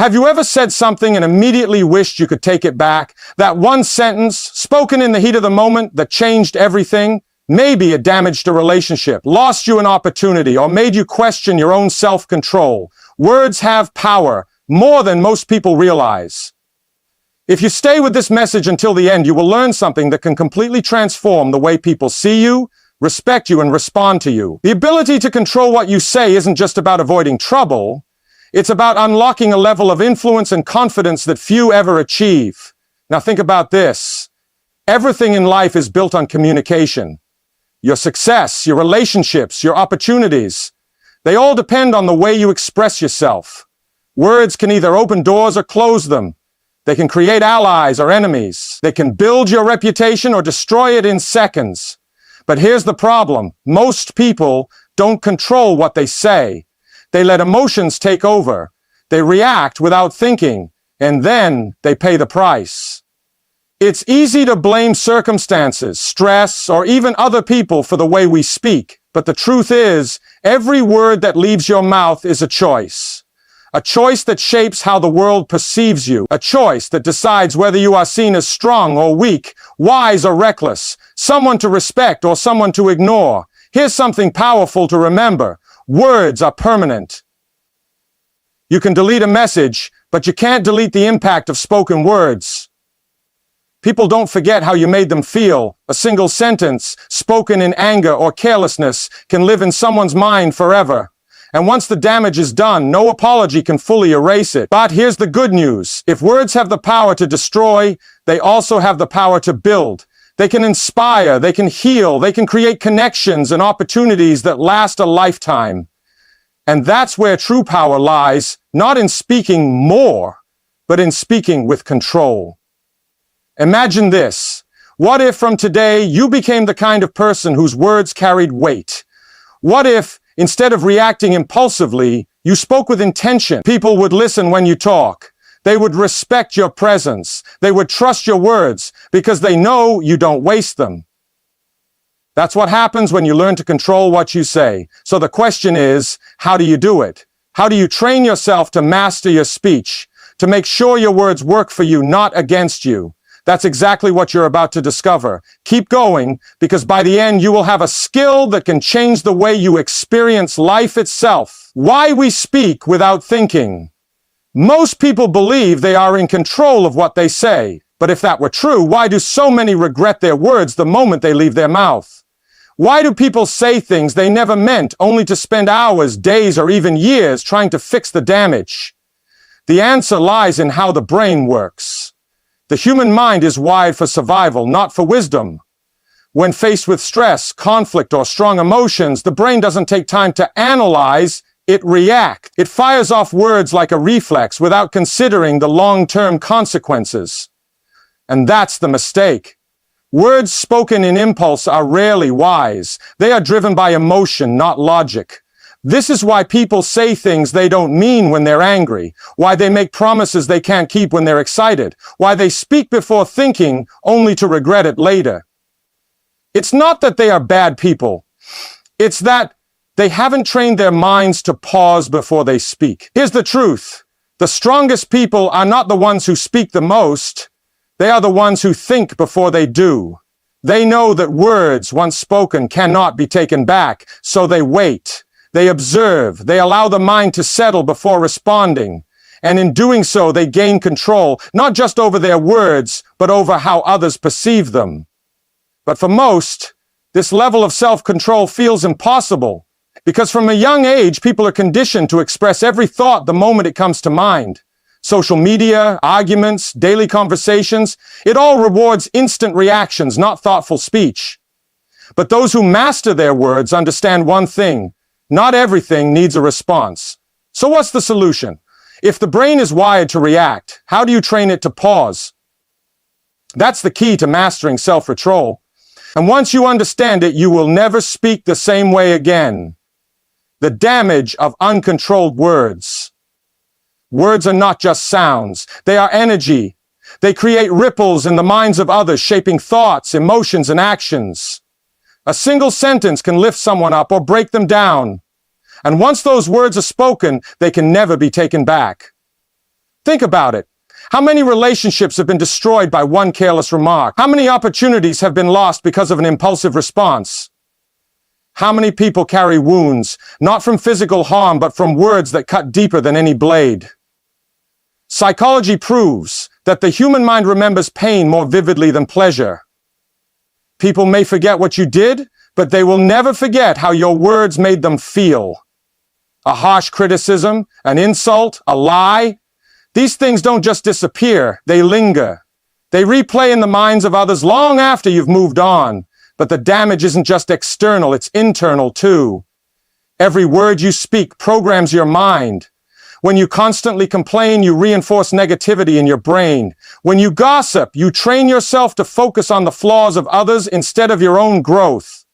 Have you ever said something and immediately wished you could take it back? That one sentence, spoken in the heat of the moment, that changed everything? Maybe it damaged a relationship, lost you an opportunity, or made you question your own self-control. Words have power, more than most people realize. If you stay with this message until the end, you will learn something that can completely transform the way people see you, respect you, and respond to you. The ability to control what you say isn't just about avoiding trouble. It's about unlocking a level of influence and confidence that few ever achieve. Now think about this. Everything in life is built on communication. Your success, your relationships, your opportunities, they all depend on the way you express yourself. Words can either open doors or close them. They can create allies or enemies. They can build your reputation or destroy it in seconds. But here's the problem. Most people don't control what they say. They let emotions take over. They react without thinking, and then they pay the price. It's easy to blame circumstances, stress, or even other people for the way we speak. But the truth is, every word that leaves your mouth is a choice. A choice that shapes how the world perceives you. A choice that decides whether you are seen as strong or weak, wise or reckless, someone to respect or someone to ignore. Here's something powerful to remember. Words are permanent. You can delete a message, but you can't delete the impact of spoken words. People don't forget how you made them feel. A single sentence, spoken in anger or carelessness, can live in someone's mind forever. And once the damage is done, no apology can fully erase it. But here's the good news. If words have the power to destroy, they also have the power to build. They can inspire, they can heal, they can create connections and opportunities that last a lifetime. And that's where true power lies, not in speaking more, but in speaking with control. Imagine this. What if from today you became the kind of person whose words carried weight? What if, instead of reacting impulsively, you spoke with intention? People would listen when you talk. They would respect your presence. They would trust your words because they know you don't waste them. That's what happens when you learn to control what you say. So the question is, how do you do it? How do you train yourself to master your speech, to make sure your words work for you, not against you? That's exactly what you're about to discover. Keep going, because by the end you will have a skill that can change the way you experience life itself. Why we speak without thinking. Most people believe they are in control of what they say. But if that were true, why do so many regret their words the moment they leave their mouth? Why do people say things they never meant, only to spend hours, days, or even years trying to fix the damage? The answer lies in how the brain works. The human mind is wired for survival, not for wisdom. When faced with stress, conflict, or strong emotions, the brain doesn't take time to analyze, it reacts. It fires off words like a reflex without considering the long-term consequences. And that's the mistake. Words spoken in impulse are rarely wise. They are driven by emotion, not logic. This is why people say things they don't mean when they're angry, why they make promises they can't keep when they're excited, why they speak before thinking only to regret it later. It's not that they are bad people. It's that they haven't trained their minds to pause before they speak. Here's the truth. The strongest people are not the ones who speak the most. They are the ones who think before they do. They know that words, once spoken, cannot be taken back, so they wait. They observe. They allow the mind to settle before responding. And in doing so, they gain control, not just over their words, but over how others perceive them. But for most, this level of self-control feels impossible, because from a young age, people are conditioned to express every thought the moment it comes to mind. Social media, arguments, daily conversations, it all rewards instant reactions, not thoughtful speech. But those who master their words understand one thing. Not everything needs a response. So what's the solution? If the brain is wired to react, how do you train it to pause? That's the key to mastering self-control. And once you understand it, you will never speak the same way again. The damage of uncontrolled words. Words are not just sounds. They are energy. They create ripples in the minds of others, shaping thoughts, emotions, and actions. A single sentence can lift someone up or break them down. And once those words are spoken, they can never be taken back. Think about it. How many relationships have been destroyed by one careless remark? How many opportunities have been lost because of an impulsive response? How many people carry wounds, not from physical harm, but from words that cut deeper than any blade? Psychology proves that the human mind remembers pain more vividly than pleasure. People may forget what you did, but they will never forget how your words made them feel. A harsh criticism, an insult, a lie. These things don't just disappear, they linger. They replay in the minds of others long after you've moved on. But the damage isn't just external, it's internal too. Every word you speak programs your mind. When you constantly complain, you reinforce negativity in your brain. When you gossip, you train yourself to focus on the flaws of others instead of your own growth.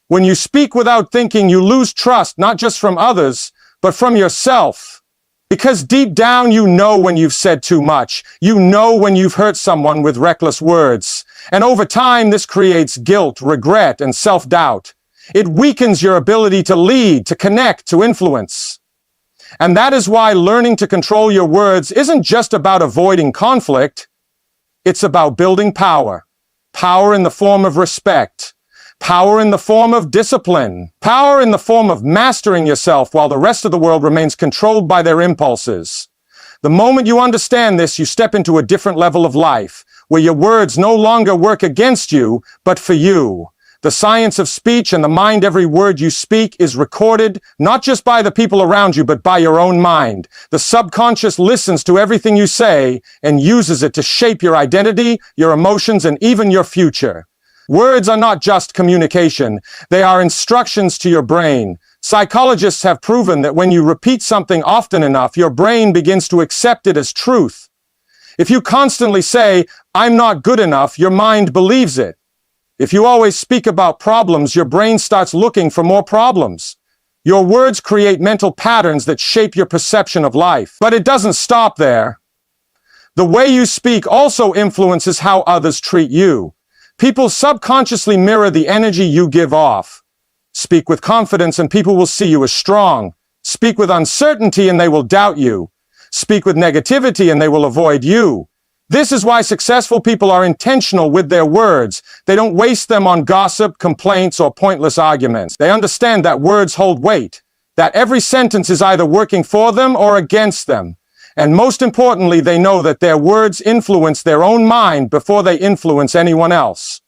When you speak without thinking, you lose trust, not just from others, but from yourself. Because deep down you know when you've said too much. You know when you've hurt someone with reckless words. And over time, this creates guilt, regret, and self-doubt. It weakens your ability to lead, to connect, to influence. And that is why learning to control your words isn't just about avoiding conflict. It's about building power. Power in the form of respect. Power in the form of discipline. Power in the form of mastering yourself while the rest of the world remains controlled by their impulses. The moment you understand this, you step into a different level of life, where your words no longer work against you, but for you. The science of speech and the mind every word you speak is recorded, not just by the people around you, but by your own mind. The subconscious listens to everything you say and uses it to shape your identity, your emotions, and even your future. Words are not just communication. They are instructions to your brain. Psychologists have proven that when you repeat something often enough, your brain begins to accept it as truth. If you constantly say, "I'm not good enough," your mind believes it. If you always speak about problems, your brain starts looking for more problems. Your words create mental patterns that shape your perception of life. But it doesn't stop there. The way you speak also influences how others treat you. People subconsciously mirror the energy you give off. Speak with confidence and people will see you as strong. Speak with uncertainty and they will doubt you. Speak with negativity and they will avoid you. This is why successful people are intentional with their words. They don't waste them on gossip, complaints, or pointless arguments. They understand that words hold weight, that every sentence is either working for them or against them. And most importantly, they know that their words influence their own mind before they influence anyone else.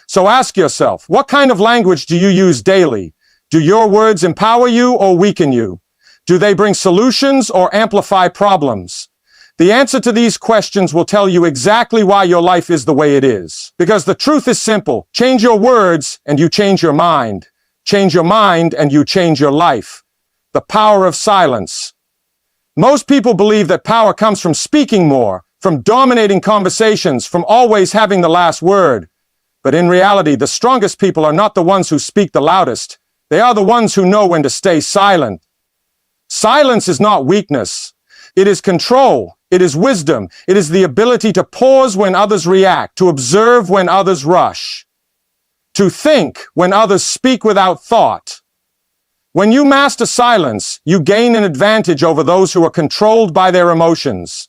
So ask yourself, what kind of language do you use daily? Do your words empower you or weaken you? Do they bring solutions or amplify problems? The answer to these questions will tell you exactly why your life is the way it is. Because the truth is simple. Change your words and you change your mind. Change your mind and you change your life. The power of silence. Most people believe that power comes from speaking more, from dominating conversations, from always having the last word. But in reality, the strongest people are not the ones who speak the loudest. They are the ones who know when to stay silent. Silence is not weakness. It is control. It is wisdom. It is the ability to pause when others react, to observe when others rush, to think when others speak without thought. When you master silence, you gain an advantage over those who are controlled by their emotions.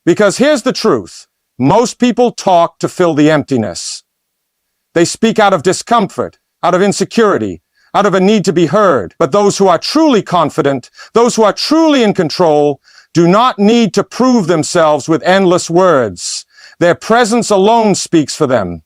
Because here's the truth. Most people talk to fill the emptiness. They speak out of discomfort, out of insecurity, out of a need to be heard. But those who are truly confident, those who are truly in control, do not need to prove themselves with endless words. Their presence alone speaks for them.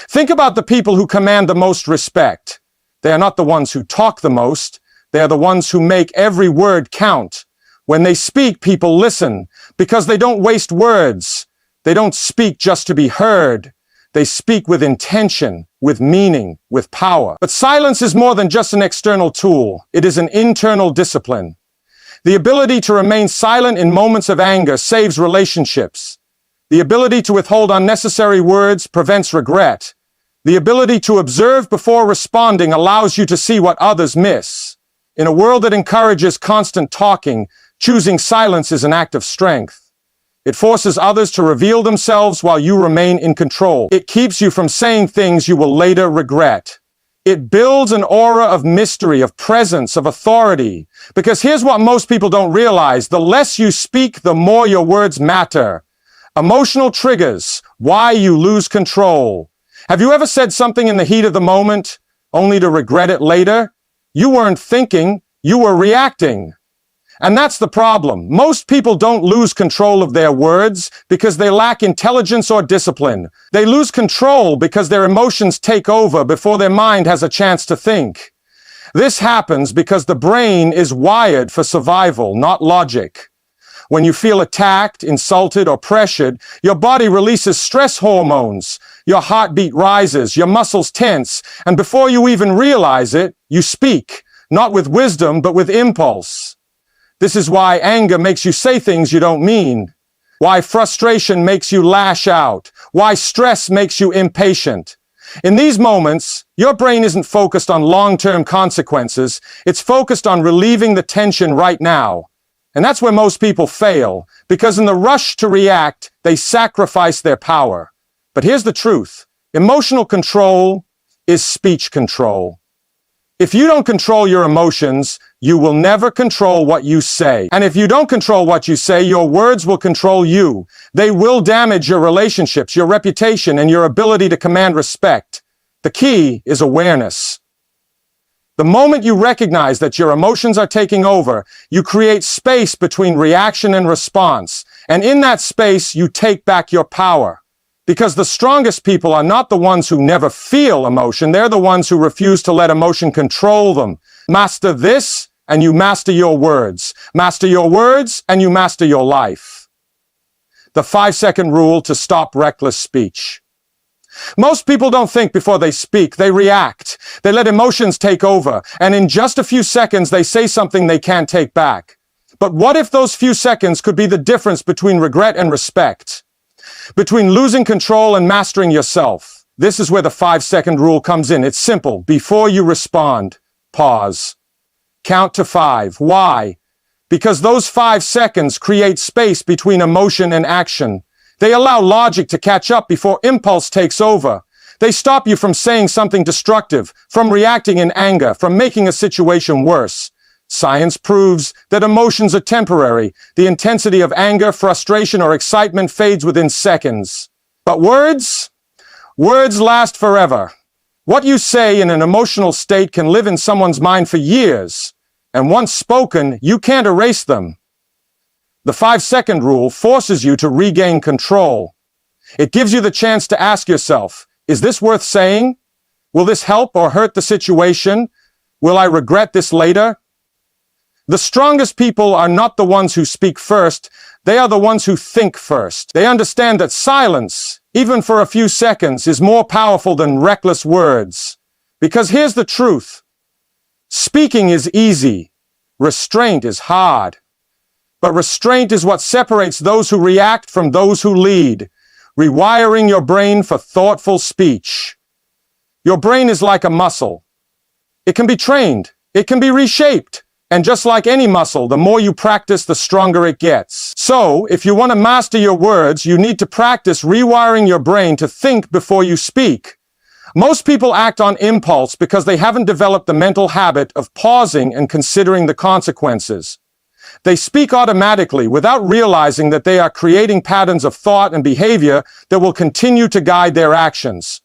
Think about the people who command the most respect. They are not the ones who talk the most. They are the ones who make every word count. When they speak, people listen because they don't waste words. They don't speak just to be heard. They speak with intention, with meaning, with power. But silence is more than just an external tool. It is an internal discipline. The ability to remain silent in moments of anger saves relationships. The ability to withhold unnecessary words prevents regret. The ability to observe before responding allows you to see what others miss. In a world that encourages constant talking, choosing silence is an act of strength. It forces others to reveal themselves while you remain in control. It keeps you from saying things you will later regret. It builds an aura of mystery, of presence, of authority. Because here's what most people don't realize. The less you speak, the more your words matter. Emotional triggers, why you lose control. Have you ever said something in the heat of the moment, only to regret it later? You weren't thinking, you were reacting. And that's the problem. Most people don't lose control of their words because they lack intelligence or discipline. They lose control because their emotions take over before their mind has a chance to think. This happens because the brain is wired for survival, not logic. When you feel attacked, insulted, or pressured, your body releases stress hormones. Your heartbeat rises, your muscles tense, and before you even realize it, you speak, not with wisdom, but with impulse. This is why anger makes you say things you don't mean, why frustration makes you lash out, why stress makes you impatient. In these moments, your brain isn't focused on long-term consequences, it's focused on relieving the tension right now. And that's where most people fail, because in the rush to react, they sacrifice their power. But here's the truth. Emotional control is speech control. If you don't control your emotions, you will never control what you say. And if you don't control what you say, your words will control you. They will damage your relationships, your reputation, and your ability to command respect. The key is awareness. The moment you recognize that your emotions are taking over, you create space between reaction and response. And in that space, you take back your power. Because the strongest people are not the ones who never feel emotion, they're the ones who refuse to let emotion control them. Master this, and you master your words. Master your words, and you master your life. The 5-second rule to stop reckless speech. Most people don't think before they speak, they react. They let emotions take over, and in just a few seconds they say something they can't take back. But what if those few seconds could be the difference between regret and respect? Between losing control and mastering yourself? This is where the 5-second rule comes in. It's simple. Before you respond, pause. Count to 5. Why? Because those 5 seconds create space between emotion and action. They allow logic to catch up before impulse takes over. They stop you from saying something destructive, from reacting in anger, from making a situation worse. Science proves that emotions are temporary. The intensity of anger, frustration, or excitement fades within seconds. But words? Words last forever. What you say in an emotional state can live in someone's mind for years, and once spoken, you can't erase them. The 5-second rule forces you to regain control. It gives you the chance to ask yourself, is this worth saying? Will this help or hurt the situation? Will I regret this later? The strongest people are not the ones who speak first, they are the ones who think first. They understand that silence, even for a few seconds, is more powerful than reckless words. Because here's the truth. Speaking is easy. Restraint is hard. But restraint is what separates those who react from those who lead, rewiring your brain for thoughtful speech. Your brain is like a muscle. It can be trained. It can be reshaped. And just like any muscle, the more you practice, the stronger it gets. So, if you want to master your words, you need to practice rewiring your brain to think before you speak. Most people act on impulse because they haven't developed the mental habit of pausing and considering the consequences. They speak automatically without realizing that they are creating patterns of thought and behavior that will continue to guide their actions.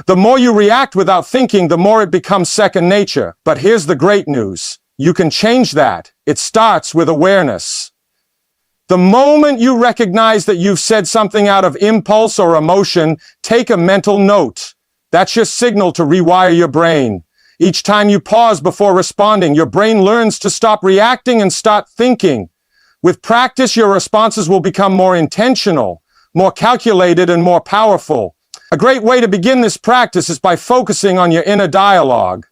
The more you react without thinking, the more it becomes second nature. But here's the great news. You can change that. It starts with awareness. The moment you recognize that you've said something out of impulse or emotion, take a mental note. That's your signal to rewire your brain. Each time you pause before responding, your brain learns to stop reacting and start thinking. With practice, your responses will become more intentional, more calculated, and more powerful. A great way to begin this practice is by focusing on your inner dialogue.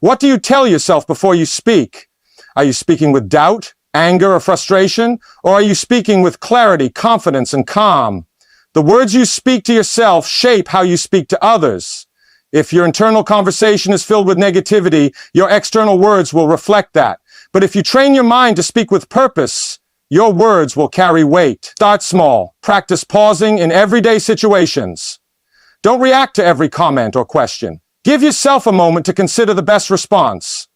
What do you tell yourself before you speak? Are you speaking with doubt, anger, or frustration? Or are you speaking with clarity, confidence, and calm? The words you speak to yourself shape how you speak to others. If your internal conversation is filled with negativity, your external words will reflect that. But if you train your mind to speak with purpose, your words will carry weight. Start small. Practice pausing in everyday situations. Don't react to every comment or question. Give yourself a moment to consider the best response.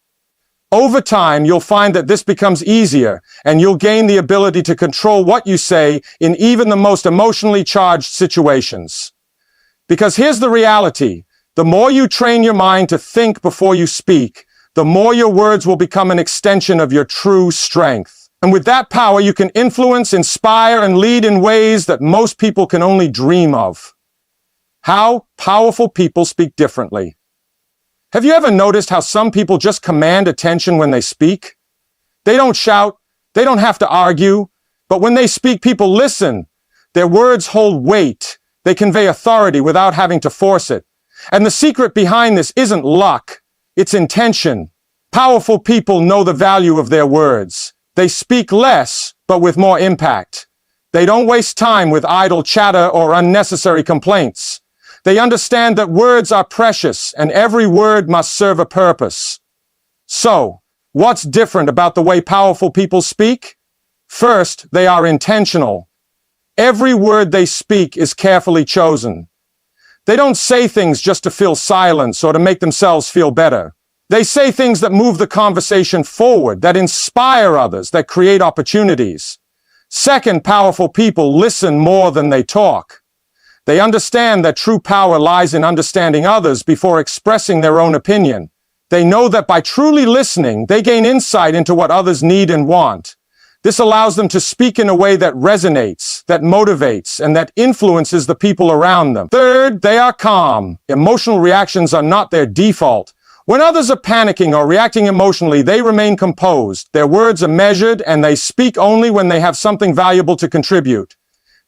Over time, you'll find that this becomes easier, and you'll gain the ability to control what you say in even the most emotionally charged situations. Because here's the reality. The more you train your mind to think before you speak, the more your words will become an extension of your true strength. And with that power, you can influence, inspire, and lead in ways that most people can only dream of. How powerful people speak differently. Have you ever noticed how some people just command attention when they speak? They don't shout, they don't have to argue, but when they speak, people listen. Their words hold weight. They convey authority without having to force it. And the secret behind this isn't luck, it's intention. Powerful people know the value of their words. They speak less, but with more impact. They don't waste time with idle chatter or unnecessary complaints. They understand that words are precious and every word must serve a purpose. So, what's different about the way powerful people speak? First, they are intentional. Every word they speak is carefully chosen. They don't say things just to fill silence or to make themselves feel better. They say things that move the conversation forward, that inspire others, that create opportunities. Second, powerful people listen more than they talk. They understand that true power lies in understanding others before expressing their own opinion. They know that by truly listening, they gain insight into what others need and want. This allows them to speak in a way that resonates, that motivates, and that influences the people around them. Third, they are calm. Emotional reactions are not their default. When others are panicking or reacting emotionally, they remain composed. Their words are measured, and they speak only when they have something valuable to contribute.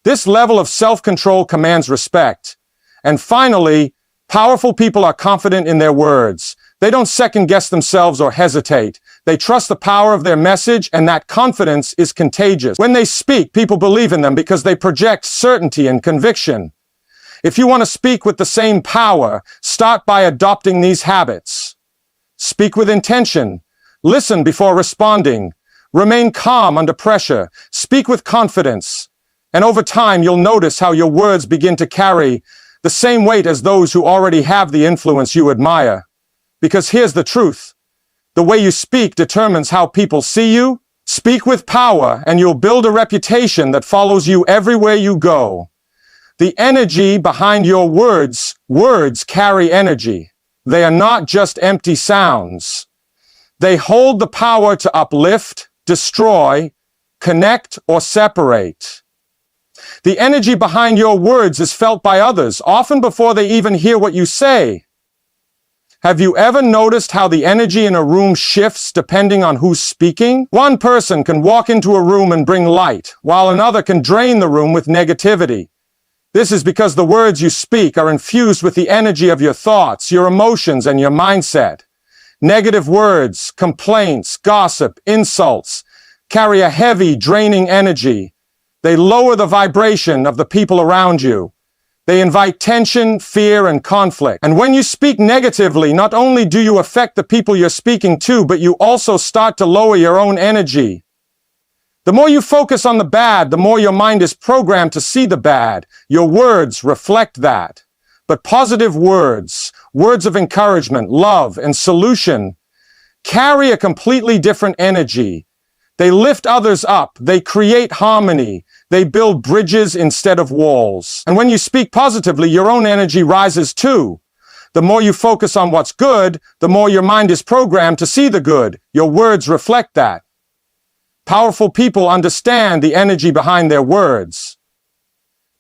This level of self-control commands respect. And finally, powerful people are confident in their words. They don't second-guess themselves or hesitate. They trust the power of their message, and that confidence is contagious. When they speak, people believe in them because they project certainty and conviction. If you want to speak with the same power, start by adopting these habits. Speak with intention. Listen before responding. Remain calm under pressure. Speak with confidence. And over time, you'll notice how your words begin to carry the same weight as those who already have the influence you admire. Because here's the truth. The way you speak determines how people see you. Speak with power, and you'll build a reputation that follows you everywhere you go. The energy behind your words carry energy. They are not just empty sounds. They hold the power to uplift, destroy, connect, or separate. The energy behind your words is felt by others, often before they even hear what you say. Have you ever noticed how the energy in a room shifts depending on who's speaking? One person can walk into a room and bring light, while another can drain the room with negativity. This is because the words you speak are infused with the energy of your thoughts, your emotions, and your mindset. Negative words, complaints, gossip, insults carry a heavy, draining energy. They lower the vibration of the people around you. They invite tension, fear, and conflict. And when you speak negatively, not only do you affect the people you're speaking to, but you also start to lower your own energy. The more you focus on the bad, the more your mind is programmed to see the bad. Your words reflect that. But positive words, words of encouragement, love, and solution, carry a completely different energy. They lift others up. They create harmony. They build bridges instead of walls. And when you speak positively, your own energy rises too. The more you focus on what's good, the more your mind is programmed to see the good. Your words reflect that. Powerful people understand the energy behind their words.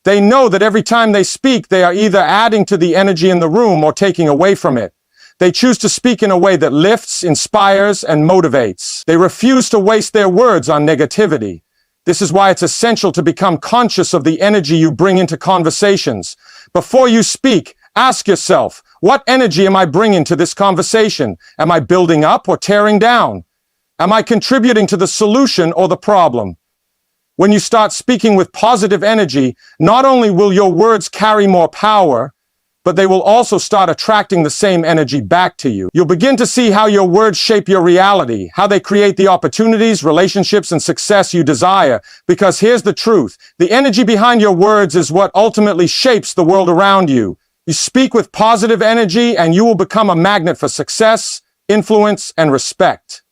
They know that every time they speak, they are either adding to the energy in the room or taking away from it. They choose to speak in a way that lifts, inspires, and motivates. They refuse to waste their words on negativity. This is why it's essential to become conscious of the energy you bring into conversations. Before you speak, ask yourself, what energy am I bringing to this conversation? Am I building up or tearing down? Am I contributing to the solution or the problem? When you start speaking with positive energy, not only will your words carry more power, but they will also start attracting the same energy back to you. You'll begin to see how your words shape your reality, how they create the opportunities, relationships, and success you desire. Because here's the truth. The energy behind your words is what ultimately shapes the world around you. You speak with positive energy and you will become a magnet for success, influence, and respect.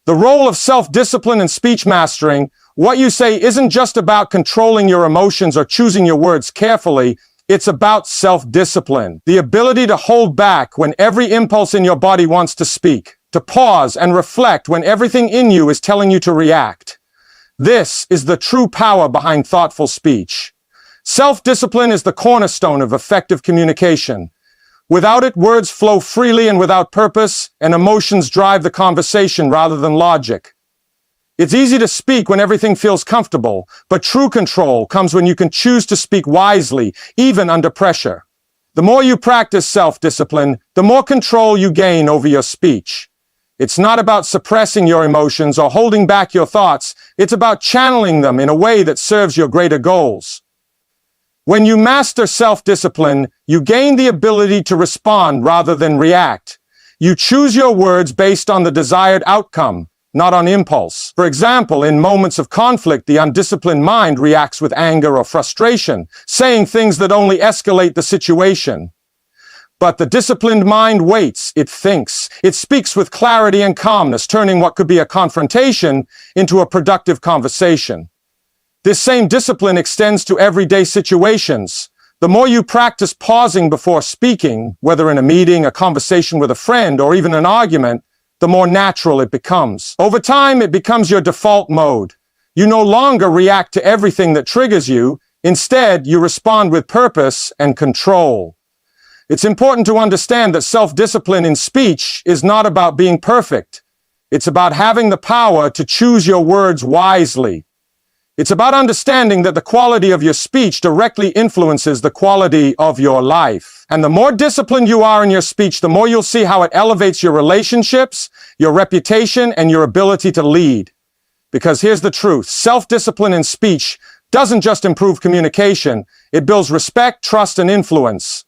The role of self-discipline and speech mastering, what you say isn't just about controlling your emotions or choosing your words carefully, it's about self-discipline. The ability to hold back when every impulse in your body wants to speak, to pause and reflect when everything in you is telling you to react. This is the true power behind thoughtful speech. Self-discipline is the cornerstone of effective communication. Without it, words flow freely and without purpose, and emotions drive the conversation rather than logic. It's easy to speak when everything feels comfortable, but true control comes when you can choose to speak wisely, even under pressure. The more you practice self-discipline, the more control you gain over your speech. It's not about suppressing your emotions or holding back your thoughts. It's about channeling them in a way that serves your greater goals. When you master self-discipline, you gain the ability to respond rather than react. You choose your words based on the desired outcome, not on impulse. For example, in moments of conflict, the undisciplined mind reacts with anger or frustration, saying things that only escalate the situation. But the disciplined mind waits, it thinks, it speaks with clarity and calmness, turning what could be a confrontation into a productive conversation. This same discipline extends to everyday situations. The more you practice pausing before speaking, whether in a meeting, a conversation with a friend, or even an argument, the more natural it becomes. Over time, it becomes your default mode. You no longer react to everything that triggers you. Instead, you respond with purpose and control. It's important to understand that self-discipline in speech is not about being perfect. It's about having the power to choose your words wisely. It's about understanding that the quality of your speech directly influences the quality of your life. And the more disciplined you are in your speech, the more you'll see how it elevates your relationships, your reputation, and your ability to lead. Because here's the truth, self-discipline in speech doesn't just improve communication, it builds respect, trust, and influence.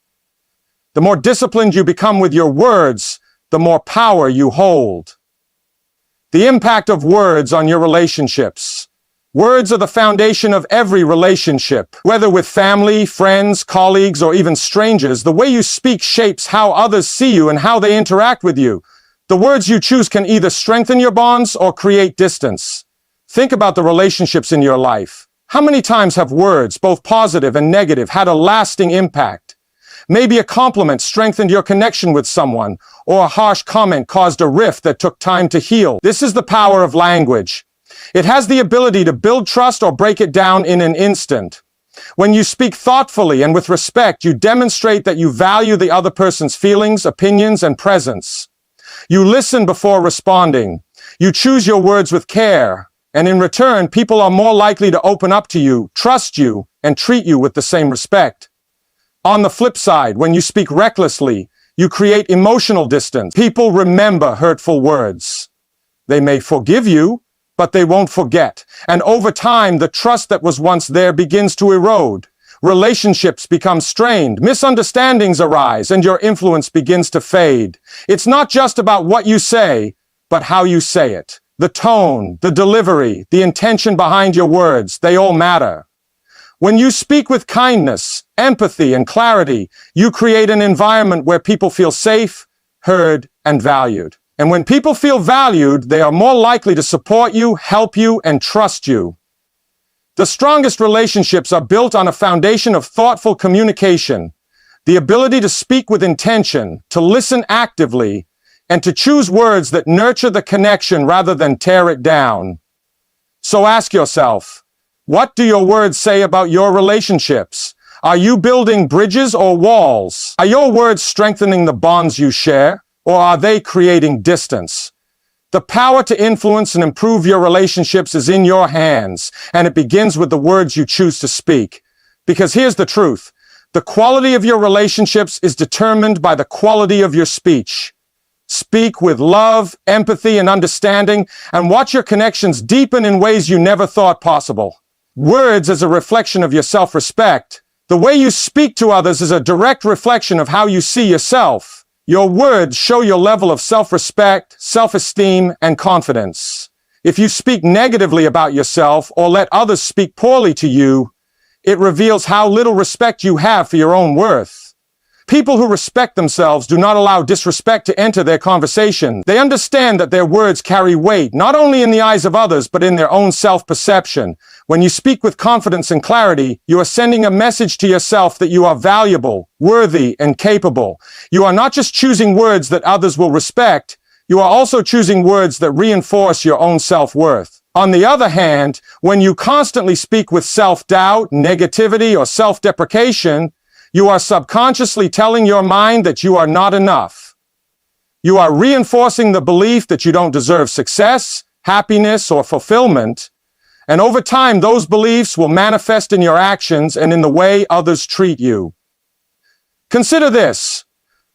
The more disciplined you become with your words, the more power you hold. The impact of words on your relationships. Words are the foundation of every relationship. Whether with family, friends, colleagues, or even strangers, the way you speak shapes how others see you and how they interact with you. The words you choose can either strengthen your bonds or create distance. Think about the relationships in your life. How many times have words, both positive and negative, had a lasting impact? Maybe a compliment strengthened your connection with someone, or a harsh comment caused a rift that took time to heal. This is the power of language. It has the ability to build trust or break it down in an instant. When you speak thoughtfully and with respect, you demonstrate that you value the other person's feelings, opinions, and presence. You listen before responding. You choose your words with care. And in return, people are more likely to open up to you, trust you, and treat you with the same respect. On the flip side, when you speak recklessly, you create emotional distance. People remember hurtful words. They may forgive you, but they won't forget. And over time, the trust that was once there begins to erode. Relationships become strained, misunderstandings arise, and your influence begins to fade. It's not just about what you say, but how you say it. The tone, the delivery, the intention behind your words, they all matter. When you speak with kindness, empathy, and clarity, you create an environment where people feel safe, heard, and valued. And when people feel valued, they are more likely to support you, help you, and trust you. The strongest relationships are built on a foundation of thoughtful communication, the ability to speak with intention, to listen actively, and to choose words that nurture the connection rather than tear it down. So ask yourself, what do your words say about your relationships? Are you building bridges or walls? Are your words strengthening the bonds you share? Or are they creating distance? The power to influence and improve your relationships is in your hands, and it begins with the words you choose to speak. Because here's the truth. The quality of your relationships is determined by the quality of your speech. Speak with love, empathy, and understanding, and watch your connections deepen in ways you never thought possible. Words as a reflection of your self-respect. The way you speak to others is a direct reflection of how you see yourself. Your words show your level of self-respect, self-esteem, and confidence. If you speak negatively about yourself or let others speak poorly to you, it reveals how little respect you have for your own worth. People who respect themselves do not allow disrespect to enter their conversation. They understand that their words carry weight, not only in the eyes of others, but in their own self-perception. When you speak with confidence and clarity, you are sending a message to yourself that you are valuable, worthy, and capable. You are not just choosing words that others will respect, you are also choosing words that reinforce your own self-worth. On the other hand, when you constantly speak with self-doubt, negativity, or self-deprecation, you are subconsciously telling your mind that you are not enough. You are reinforcing the belief that you don't deserve success, happiness, or fulfillment. And over time, those beliefs will manifest in your actions and in the way others treat you. Consider this.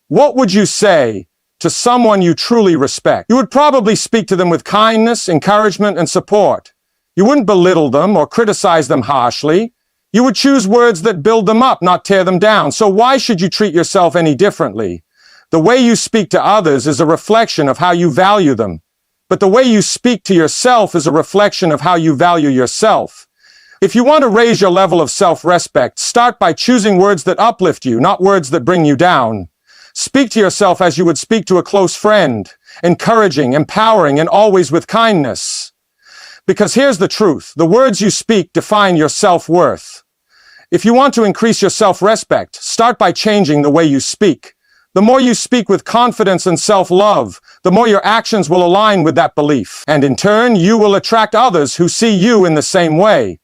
What would you say to someone you truly respect? You would probably speak to them with kindness, encouragement, and support. You wouldn't belittle them or criticize them harshly. You would choose words that build them up, not tear them down. So why should you treat yourself any differently? The way you speak to others is a reflection of how you value them. But the way you speak to yourself is a reflection of how you value yourself. If you want to raise your level of self-respect, start by choosing words that uplift you, not words that bring you down. Speak to yourself as you would speak to a close friend, encouraging, empowering, and always with kindness. Because here's the truth, the words you speak define your self-worth. If you want to increase your self-respect, start by changing the way you speak. The more you speak with confidence and self-love, the more your actions will align with that belief. And in turn, you will attract others who see you in the same way.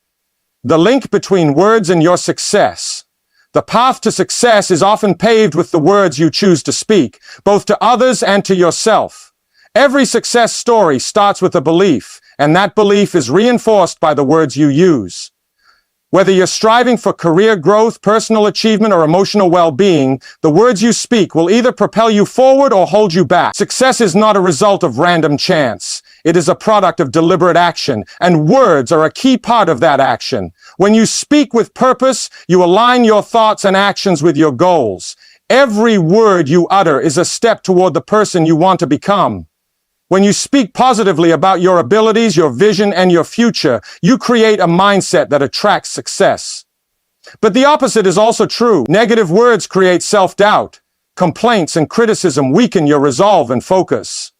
The link between words and your success. The path to success is often paved with the words you choose to speak, both to others and to yourself. Every success story starts with a belief, and that belief is reinforced by the words you use. Whether you're striving for career growth, personal achievement, or emotional well-being, the words you speak will either propel you forward or hold you back. Success is not a result of random chance. It is a product of deliberate action, and words are a key part of that action. When you speak with purpose, you align your thoughts and actions with your goals. Every word you utter is a step toward the person you want to become. When you speak positively about your abilities, your vision, and your future, you create a mindset that attracts success. But the opposite is also true. Negative words create self-doubt. Complaints and criticism weaken your resolve and focus.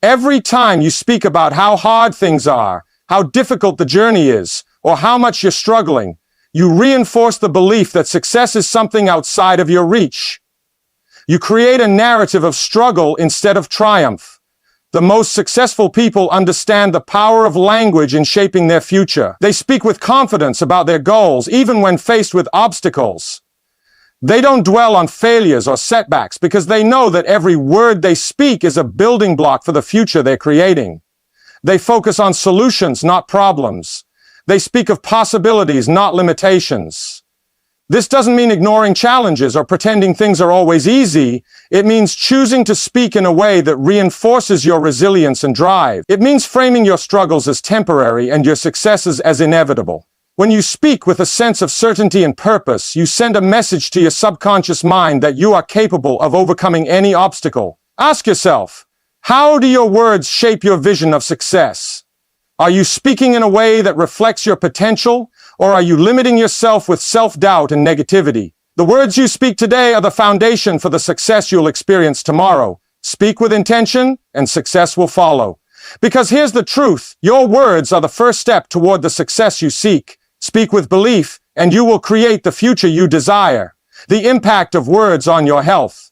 Every time you speak about how hard things are, how difficult the journey is, or how much you're struggling, you reinforce the belief that success is something outside of your reach. You create a narrative of struggle instead of triumph. The most successful people understand the power of language in shaping their future. They speak with confidence about their goals, even when faced with obstacles. They don't dwell on failures or setbacks because they know that every word they speak is a building block for the future they're creating. They focus on solutions, not problems. They speak of possibilities, not limitations. This doesn't mean ignoring challenges or pretending things are always easy. It means choosing to speak in a way that reinforces your resilience and drive. It means framing your struggles as temporary and your successes as inevitable. When you speak with a sense of certainty and purpose, you send a message to your subconscious mind that you are capable of overcoming any obstacle. Ask yourself, how do your words shape your vision of success? Are you speaking in a way that reflects your potential, or are you limiting yourself with self-doubt and negativity? The words you speak today are the foundation for the success you'll experience tomorrow. Speak with intention, and success will follow. Because here's the truth, your words are the first step toward the success you seek. Speak with belief, and you will create the future you desire. The impact of words on your health.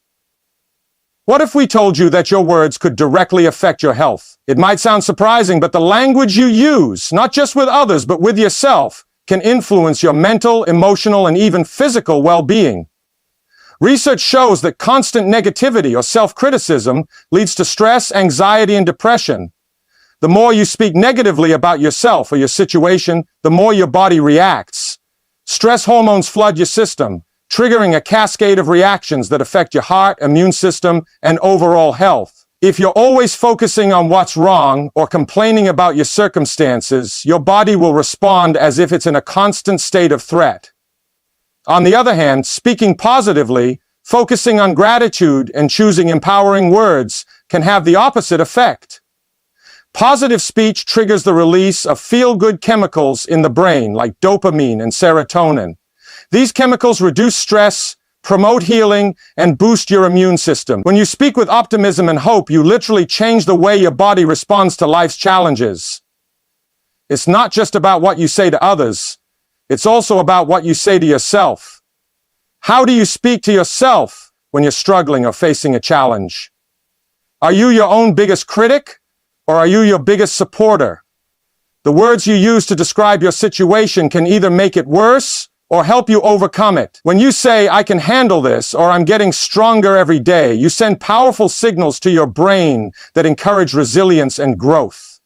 What if we told you that your words could directly affect your health? It might sound surprising, but the language you use, not just with others, but with yourself, can influence your mental, emotional, and even physical well-being. Research shows that constant negativity or self-criticism leads to stress, anxiety, and depression. The more you speak negatively about yourself or your situation, the more your body reacts. Stress hormones flood your system, triggering a cascade of reactions that affect your heart, immune system, and overall health. If you're always focusing on what's wrong or complaining about your circumstances, your body will respond as if it's in a constant state of threat. On the other hand, speaking positively, focusing on gratitude, and choosing empowering words can have the opposite effect. Positive speech triggers the release of feel-good chemicals in the brain like dopamine and serotonin. These chemicals reduce stress, promote healing, and boost your immune system. When you speak with optimism and hope, you literally change the way your body responds to life's challenges. It's not just about what you say to others. It's also about what you say to yourself. How do you speak to yourself when you're struggling or facing a challenge? Are you your own biggest critic, or are you your biggest supporter? The words you use to describe your situation can either make it worse or help you overcome it. When you say, "I can handle this," or "I'm getting stronger every day," you send powerful signals to your brain that encourage resilience and growth.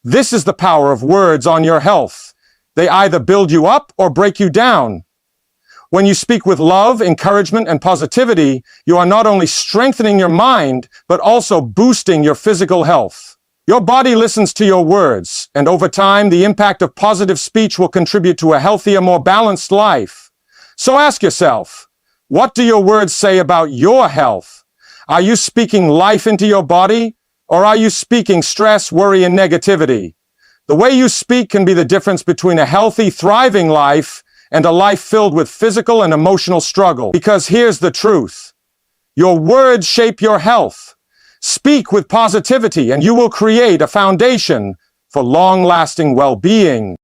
This is the power of words on your health. They either build you up or break you down. When you speak with love, encouragement, and positivity, you are not only strengthening your mind, but also boosting your physical health. Your body listens to your words, and over time, the impact of positive speech will contribute to a healthier, more balanced life. So ask yourself, what do your words say about your health? Are you speaking life into your body, or are you speaking stress, worry, and negativity? The way you speak can be the difference between a healthy, thriving life and a life filled with physical and emotional struggle. Because here's the truth. Your words shape your health. Speak with positivity, and you will create a foundation for long-lasting well-being.